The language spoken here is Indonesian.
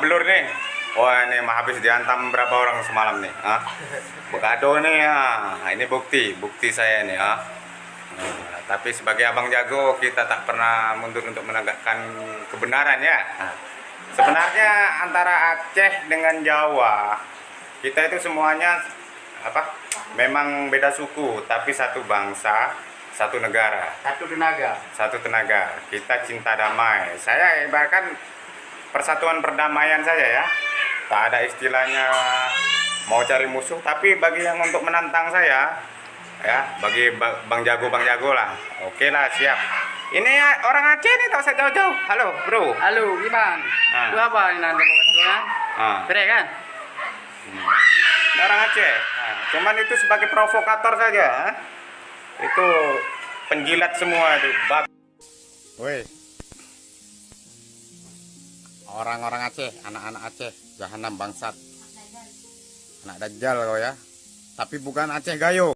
belur nih. Wah, ini mah habis dihantam berapa orang semalam nih, ah? Bekado nih ya. Nah, ini bukti saya nih, ah. Nah, tapi sebagai abang jago kita tak pernah mundur untuk menegakkan kebenaran ya. Nah, sebenarnya antara Aceh dengan Jawa kita itu semuanya apa? Memang beda suku, tapi satu bangsa, satu negara. Satu tenaga. Kita cinta damai. Saya ibaratkan persatuan perdamaian saja ya. Tak ada istilahnya mau cari musuh, tapi bagi yang untuk menantang saya ya, bagi bang jago lah, oke lah, siap. Ini ya, orang Aceh nih, tak usah jauh-jauh. Halo bro. Halo gimana? Itu apa ini nanti kan? Keren kan? Ini orang Aceh. Nah, cuman itu sebagai provokator saja. Itu penjilat semua itu. Woi, orang-orang Aceh, anak-anak Aceh, jahanam bangsat, anak dajjal kau ya. Tapi bukan Aceh Gayo.